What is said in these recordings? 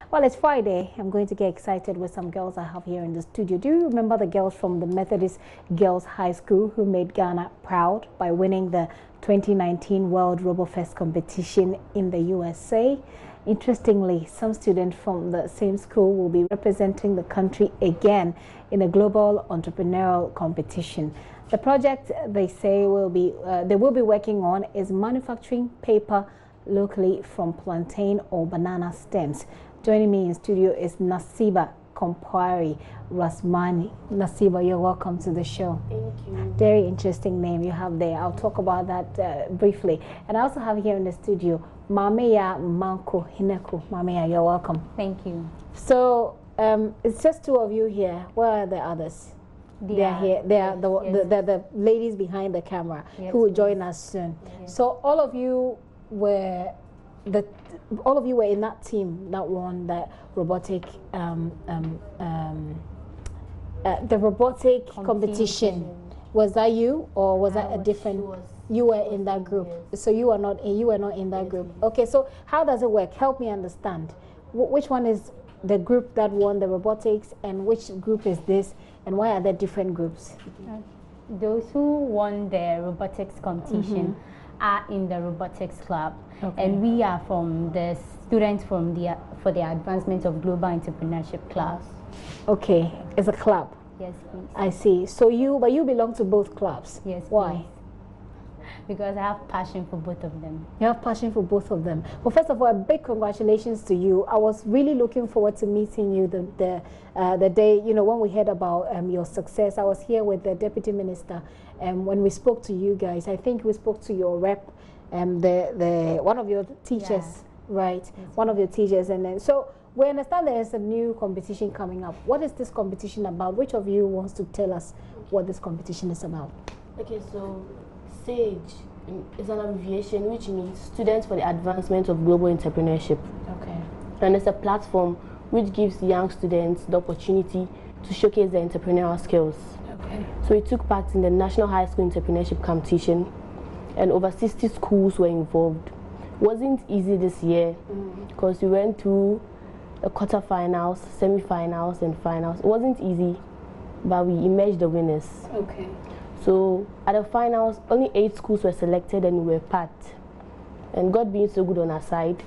Well, it's Friday. I'm going to get excited with some girls I have here in the studio. Do you remember the girls from the Methodist Girls High School who made Ghana proud by winning the 2019 World RoboFest competition in the USA? Interestingly, some students from the same school will be representing the country again in a global entrepreneurial competition. The project they say they will be working on is manufacturing paper locally from plantain or banana stems. Joining me in studio is Nasiba Kompwari Rasmani. Nasiba, you're welcome to the show. Thank you. Very interesting name you have there. I'll talk about that briefly. And I also have here in the studio Mameya Manko Hineku. Mameya, you're welcome. Thank you. So it's just two of you here. Where are the others? They are here. They are the ladies behind the camera who will join us soon. Yes. So all of you were in that team that won the robotic competition. Was that you, or was that a different? You were in that group, yes. So you were not in that group. Okay, so how does it work? Help me understand. Which one is the group that won the robotics, and which group is this, and why are there different groups? Those who won the robotics competition are in the robotics club, and we are from the students from for the advancement of global entrepreneurship class. Okay, it's a club. Yes, please. I see. So you belong to both clubs. Yes. Why? Please. Because I have passion for both of them. You have passion for both of them. Well, first of all, a big congratulations to you. I was really looking forward to meeting you the day, when we heard about your success. I was here with the Deputy Minister, and when we spoke to you guys, I think we spoke to your rep, one of your teachers, right? Yes. One of your teachers, and then so we understand there is a new competition coming up. What is this competition about? Which of you wants to tell us what this competition is about? Okay, so SAGE is an abbreviation which means Students for the Advancement of Global Entrepreneurship. Okay. And it's a platform which gives young students the opportunity to showcase their entrepreneurial skills. Okay. So we took part in the National High School Entrepreneurship Competition, and over 60 schools were involved. It wasn't easy this year because we went through the quarterfinals, semi-finals, and finals. It wasn't easy, but we emerged the winners. Okay. So at the finals, only 8 schools were selected, and we were part. And God being so good on our side,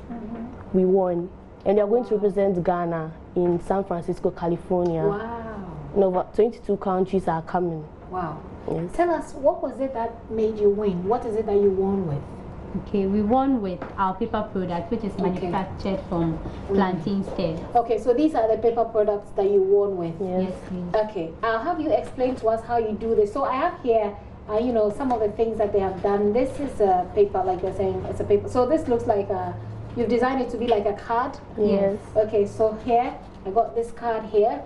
we won. And we are going to represent Ghana in San Francisco, California. Wow. And over 22 countries are coming. Wow. Yes. Tell us, what was it that made you win? What is it that you won with? Okay, we won with our paper product, which is manufactured from plantain stems. Okay, so these are the paper products that you won with. Yes, please. Okay, I'll have you explain to us how you do this. So I have here, some of the things that they have done. This is a paper, like you're saying, it's a paper. So this looks like you've designed it to be like a card. Yes. Okay, so here, I got this card here.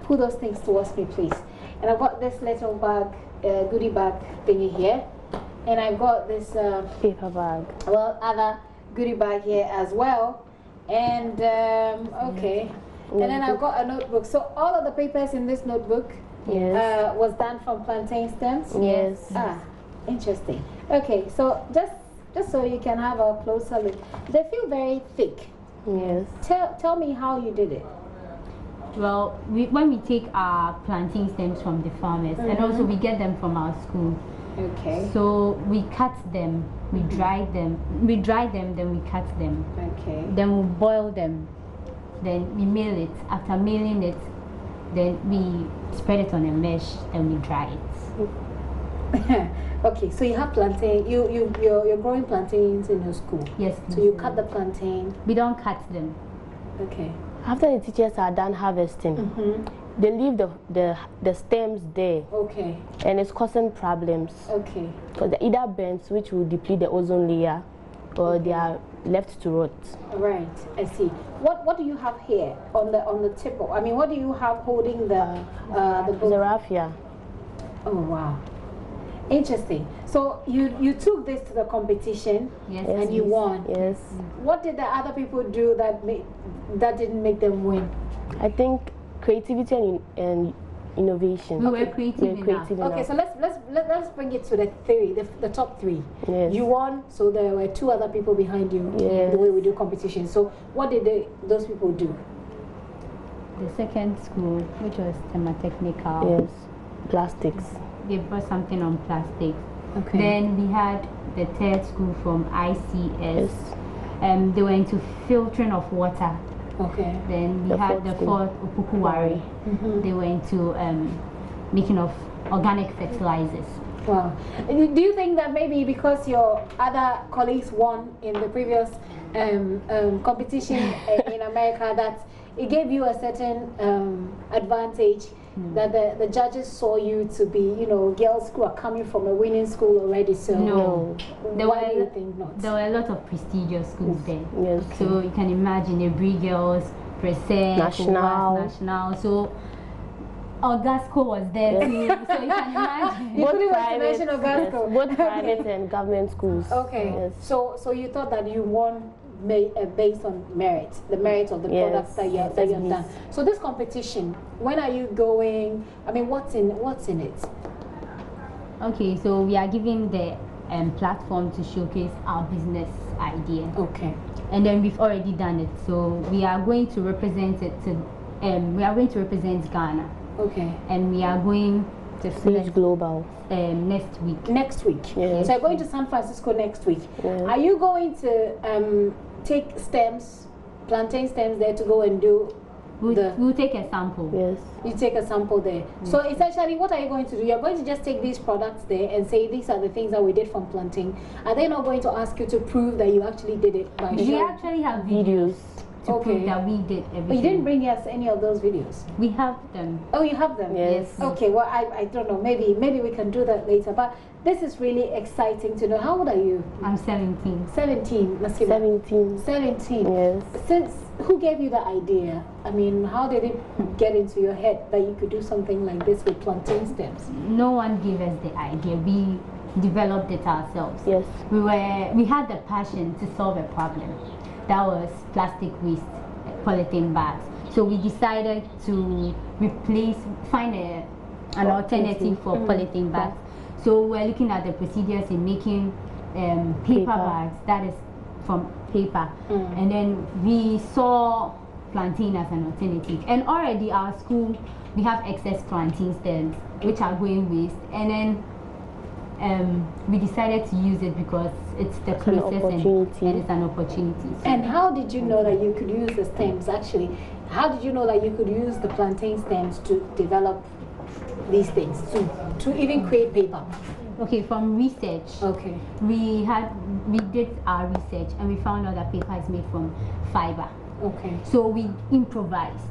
Put those things towards me, please. And I've got this little bag, goodie bag thingy here. And I got this Paper bag. Well, other goodie bag here as well. And okay. And then I've got a notebook. So all of the papers in this notebook was done from plantain stems? Yes. Ah, interesting. Okay, so just so you can have a closer look. They feel very thick. Yes. Tell me how you did it. Well, when we take our plantain stems from the farmers, and also we get them from our school. Okay. So we cut them, we dry them, then we cut them. Okay. Then we boil them, then we mill it. After milling it, then we spread it on a mesh, and we dry it. Okay, so you have plantain. You're growing plantains in your school. Yes. So you cut the plantain. We don't cut them. Okay. After the teachers are done harvesting, they leave the stems there. Okay. And it's causing problems. Okay. Because they're either burnt, which will deplete the ozone layer, or they are left to rot. Right, I see. What do you have here on the tip? I mean, what do you have holding the book? The raffia. Oh wow, interesting. So you took this to the competition, and you won. Yes. What did the other people do that didn't make them win? I think creativity and innovation. We were creative enough. Okay, so let's bring it to the theory, the top three. Yes. You won, so there were 2 other people behind you. Yes. The way we do competition. So what did those people do? The second school, which was technical. Yes. Plastics. They brought something on plastics. Okay. Then we had the third school from ICS. They were into filtering of water. Okay. Then we had the fourth Upukuwari. They were into making of organic fertilizers. Wow. Do you think that maybe because your other colleagues won in the previous competition in America, that it gave you a certain advantage, that the judges saw you to be, you know, girls who are coming from a winning school already? So no, why do you think not? There were a lot of prestigious schools there. Yes. So you can imagine Ebri Girls, Present, National. So Augasco was there too. So you can imagine. You couldn't wait to mention Augasco. Yes, both private and government schools. Okay. Yes. So you thought that you won based on merit, the merit of the products that you've done. So this competition, when are you going? I mean, what's in it? Okay, so we are giving the platform to showcase our business idea. Okay. And then we've already done it. So we are going to represent it to, we are going to represent Ghana. Okay. And we are going to Stage Global next week. Next week. Yes. So you're going to San Francisco next week. Yes. Are you going to take stems, plantain stems there to go and do? We'll take a sample. Yes. You take a sample there. So essentially, what are you going to do? You're going to just take these products there and say these are the things that we did from plantain. Are they not going to ask you to prove that you actually did it by We actually have videos to prove that we did everything. But you didn't bring us any of those videos. We have them. Oh, you have them? Yes. Okay, well, I don't know. Maybe we can do that later. But this is really exciting to know. How old are you? I'm 17. 17, Nasiba. 17. 17. Yes. Who gave you the idea? I mean, how did it get into your head that you could do something like this with plantain stems? No one gave us the idea. We developed it ourselves. Yes. We had the passion to solve a problem. That was plastic waste, polythene bags. So we decided to find an alternative for polythene bags. So we're looking at the procedures in making paper bags, that is from paper. And then we saw plantain as an alternative. And already our school, we have excess plantain stems, which are going waste. And then we decided to use it because it's the closest and it's an opportunity. So and how did you know that you could use the stems actually? How did you know that you could use the plantain stems to develop these things, to even create paper? Okay, from research. Okay. We did our research and we found out that paper is made from fiber. Okay. So we improvised.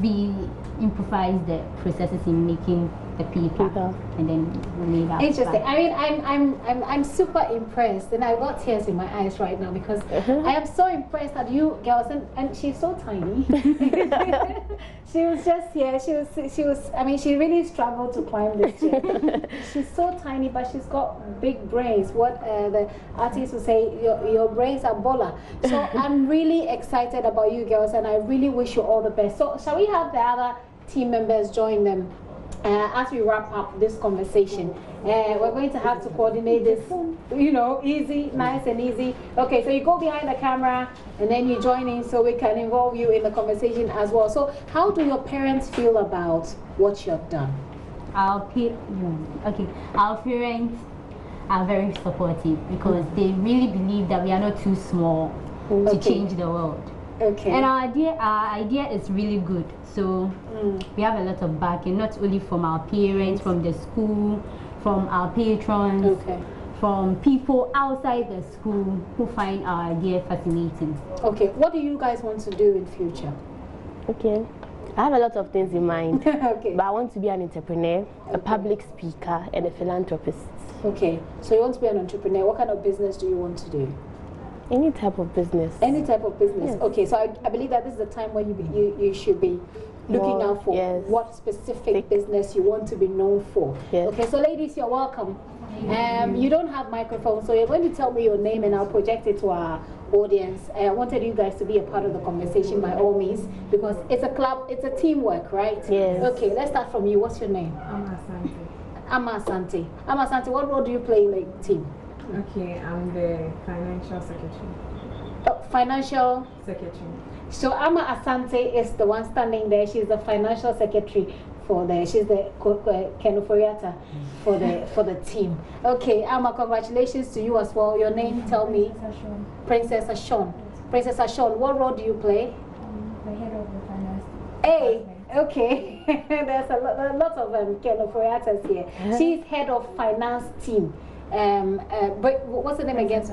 We improvised the processes in making the paper, and then we made our interesting. I mean, I'm super impressed, and I got tears in my eyes right now because I am so impressed at you girls, and she's so tiny. She was just here. She was. I mean, she really struggled to climb this chair. She's so tiny, but she's got big brains. What the artists would say, your brains are baller. So I'm really excited about you girls, and I really wish you all the best. So shall we have the other team members join them? As we wrap up this conversation, we're going to have to coordinate this, you know, easy, nice and easy. Okay, so you go behind the camera and then you join in so we can involve you in the conversation as well. So how do your parents feel about what you have done? Our parents are very supportive because they really believe that we are not too small to change the world. Okay. And our idea is really good. So we have a lot of backing, not only from our parents, from the school, from our patrons, from people outside the school who find our idea fascinating. Okay. What do you guys want to do in future? Okay. I have a lot of things in mind. Okay. But I want to be an entrepreneur, a public speaker, and a philanthropist. Okay. So you want to be an entrepreneur. What kind of business do you want to do? Any type of business. Any type of business. Yes. Okay, so I believe that this is the time when you should be looking out for what specific business you want to be known for. Yes. Okay, so ladies, you're welcome. You don't have microphone, so you're going to tell me your name and I'll project it to our audience. I wanted you guys to be a part of the conversation by all means, because it's a club, it's a teamwork, right? Yes. Okay, let's start from you. What's your name? Amma Asante. Amma Asante, what role do you play in the team? Okay, I'm the financial secretary. Financial Secretary. So Amma Asante is the one standing there. She's the financial secretary for the. She's the Kenuforiata for the team. Okay, Amma, congratulations to you as well. Your name? Tell me. Princess Ashon. Princess Ashon. What role do you play? The head of the finance. Hey. Okay. There's a lot of Kenuforiatas here. She's head of finance team. But what's the name again?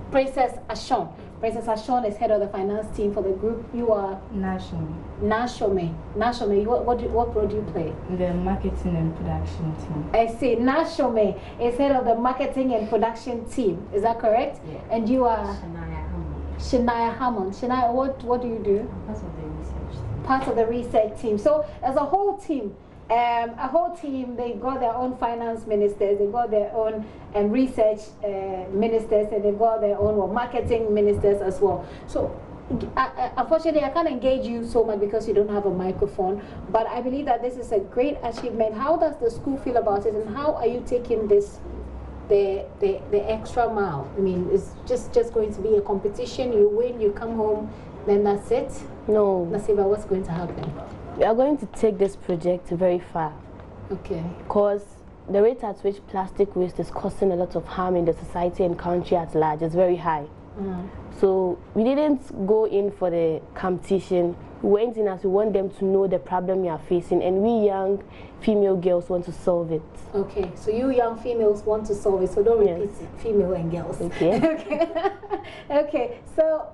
Princess Ashon. Princess Ashon is head of the finance team for the group. You are Nashome. Nashome. Nashome. What role do you play? The marketing and production team. I see. Nashome is head of the marketing and production team. Is that correct? Yeah. And you are Shania Shania Hammond. Hammond. Shania, what do you do? Part of the research team. Part of the research team. So as a whole team, they've got their own finance ministers, they've got their own research ministers, and they've got their own marketing ministers as well. So unfortunately, I can't engage you so much because you don't have a microphone, but I believe that this is a great achievement. How does the school feel about it, and how are you taking this, the extra mile? I mean, it's just going to be a competition. You win, you come home, then that's it? No. Nasiba, what's going to happen? We are going to take this project very far. Okay. Because the rate at which plastic waste is causing a lot of harm in the society and country at large is very high. So we didn't go in for the competition. We went in as we want them to know the problem we are facing, and we young female girls want to solve it. Okay, so you young females want to solve it, so don't repeat it, female and girls. Okay. Okay. Okay, so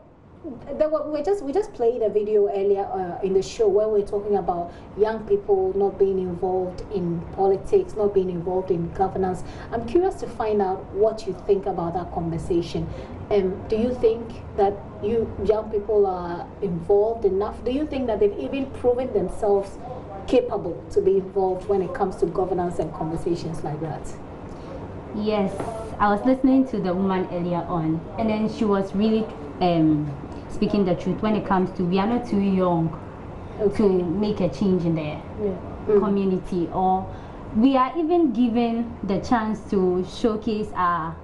we just played a video earlier in the show where we're talking about young people not being involved in politics, not being involved in governance. I'm curious to find out what you think about that conversation. Do you think that you young people are involved enough? Do you think that they've even proven themselves capable to be involved when it comes to governance and conversations like that? Yes, I was listening to the woman earlier on, and then she was really speaking the truth when it comes to we are not too young to make a change in the community, or we are even given the chance to showcase our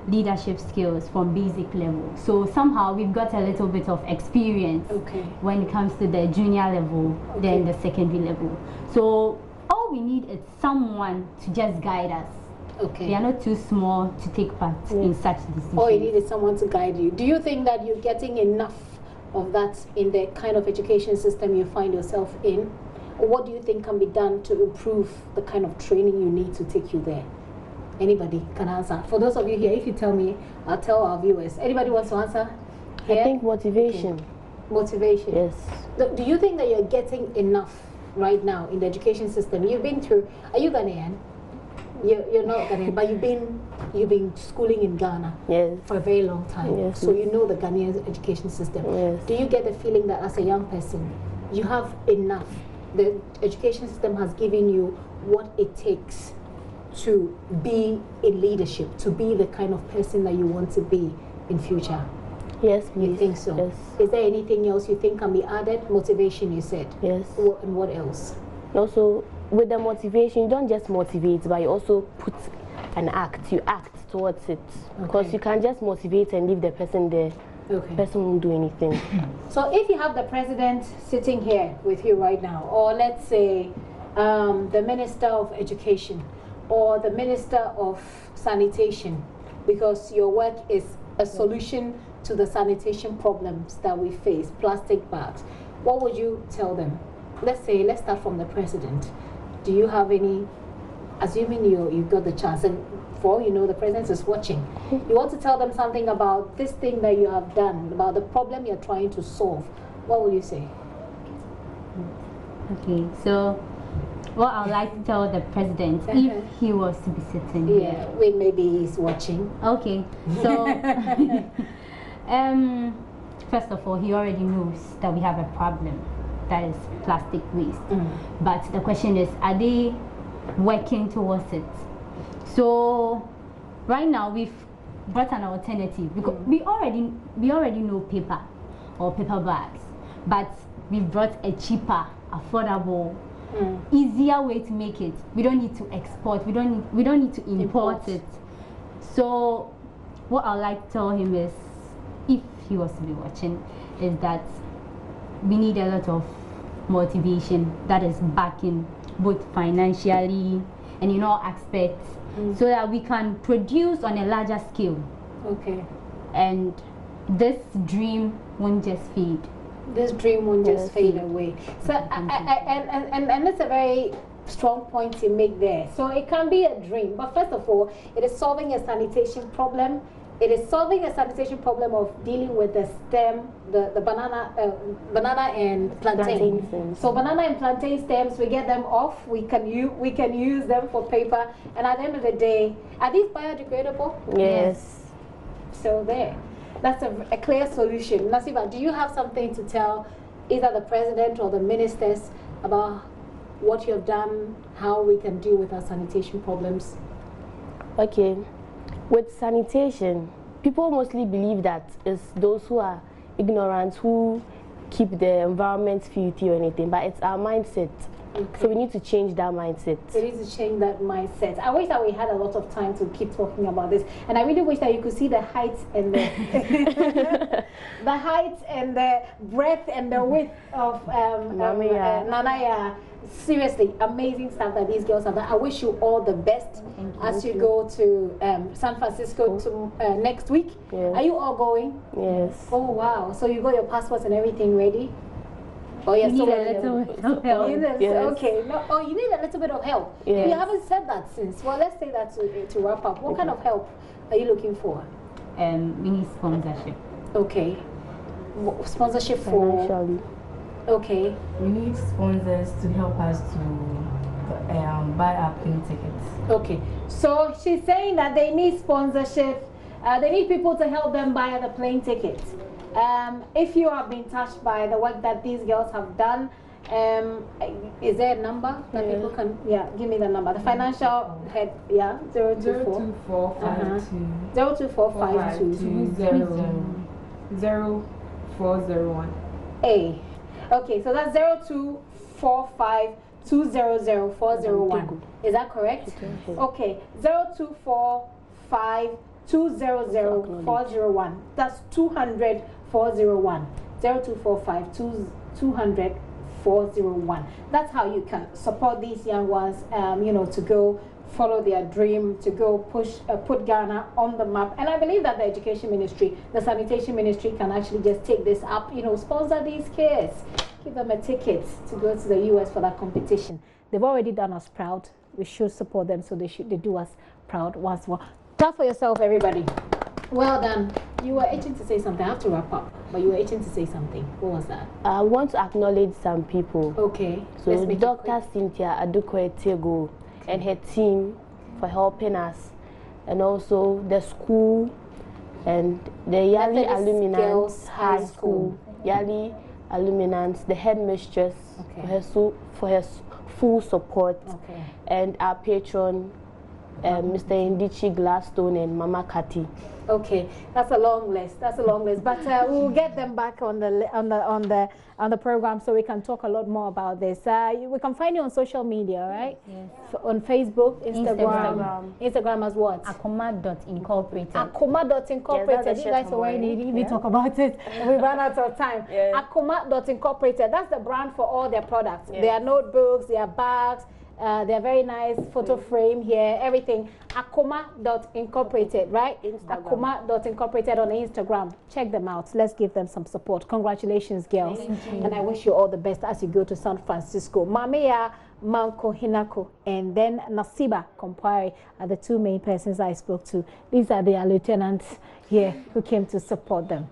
leadership skills from basic level. So somehow we've got a little bit of experience when it comes to the junior level, then the secondary level. So all we need is someone to just guide us. We are not too small to take part in such decisions. All you need is someone to guide you. Do you think that you're getting enough of that in the kind of education system you find yourself in? Or what do you think can be done to improve the kind of training you need to take you there? Anybody can answer. For those of you here, if you tell me, I'll tell our viewers. Anybody wants to answer? Here? I think motivation. Motivation. Yes. Do you think that you're getting enough right now in the education system? You've been through, are you Ghanaian? You're not Ghanaian, but you've been schooling in Ghana for a very long time. So you know the Ghanaian education system. Do you get the feeling that as a young person, you have enough? The education system has given you what it takes to be in leadership, to be the kind of person that you want to be in future? Yes, please. You think so? Yes. Is there anything else you think can be added? Motivation, you said. Yes. And what else? Also, with the motivation, you don't just motivate, but you also put an act. You act towards it. Because you can't just motivate and leave the person there. The person won't do anything. So if you have the president sitting here with you right now, or let's say the Minister of Education, or the Minister of Sanitation, because your work is a solution to the sanitation problems that we face, plastic bags, what would you tell them? Let's start from the president. Do you have any, assuming you got the chance, and for all you know, the president is watching, you want to tell them something about this thing that you have done, about the problem you're trying to solve, what will you say? Okay, so what I would like to tell the president, if he was to be sitting here. Wait, maybe he's watching. Okay, so first of all, he already knows that we have a problem, that is plastic waste. But the question is, are they working towards it? So right now we've brought an alternative because we already know paper or paper bags, but we've brought a cheaper, affordable, easier way to make it. We don't need to export. We don't need to import it. So what I'd like to tell him is, if he was to be watching, is that we need a lot of motivation that is backing both financially and in all aspects, so that we can produce on a larger scale. Okay. And this dream won't just fade. This dream won't just fade away. So and that's a very strong point you make there. So it can be a dream, but first of all, it is solving a sanitation problem. It is solving a sanitation problem of dealing with the stem, the banana and plantain. So banana and plantain stems, we get them off. We can use them for paper. And at the end of the day, are these biodegradable? Yes. So there, that's a clear solution. Nasiba, do you have something to tell either the president or the ministers about what you have done, how we can deal with our sanitation problems? Okay. With sanitation, people mostly believe that it's those who are ignorant who keep the environment filthy or anything, but it's our mindset. Okay. So we need to change that mindset. We need to change that mindset. I wish that we had a lot of time to keep talking about this, and I really wish that you could see the height and the the height and the breadth and the width of Nanaya. Seriously, amazing stuff that these girls have done. I wish you all the best as you go to San Francisco to, next week. Yes. Are you all going? Yes. Oh wow! So you got your passports and everything ready? Oh yes. You need a little bit of help. Yes. Okay. No, oh, you need a little bit of help. Yes. You haven't said that since. Well, let's say that to wrap up. What kind of help are you looking for? We need sponsorship. Okay. Sponsorship for. Financially. Okay. We need sponsors to help us to buy our plane tickets. Okay. So she's saying that they need sponsorship. They need people to help them buy the plane tickets. If you have been touched by the work that these girls have done, is there a number that people can? Yeah, give me the number. The financial head, yeah, 024 0401. A. Okay, so that's 0245 200 401. Is that correct? Okay, 0245 200 401. That's 200 401. 0245 200 401. That's how you can support these young ones, to go follow their dream, to go put Ghana on the map. And I believe that the education ministry, the sanitation ministry can actually just take this up, sponsor these kids, give them a ticket to go to the US for that competition. They've already done us proud. We should support them, so they do us proud once more. Clap for yourself, everybody. Well done. You were itching to say something. I have to wrap up, but you were itching to say something. What was that? I want to acknowledge some people. Okay. So Dr. Cynthia Adukwetego and her team for helping us, and also the school and the Yali Alumnans High School, Yali Alumnans, the headmistress, for her full support, and our patron, Mr. Indichi Gladstone and Mama Kati. Okay, that's a long list. That's a long list, but we'll get them back on the program so we can talk a lot more about this. We can find you on social media, right? Yes. On Facebook, Instagram as what? Akoma.incorporated. Akoma.incorporated. Yes, you guys already need to talk about it. We ran out of time. Yes. Akoma.incorporated. That's the brand for all their products. Yes. Their notebooks, their bags. They're very nice photo frame here, everything. Akoma.incorporated, right? Akoma.incorporated on Instagram. Check them out. Let's give them some support. Congratulations, girls. And I wish you all the best as you go to San Francisco. Mamea Manko Hinako and then Nasiba Kompari are the two main persons I spoke to. These are their lieutenants here who came to support them.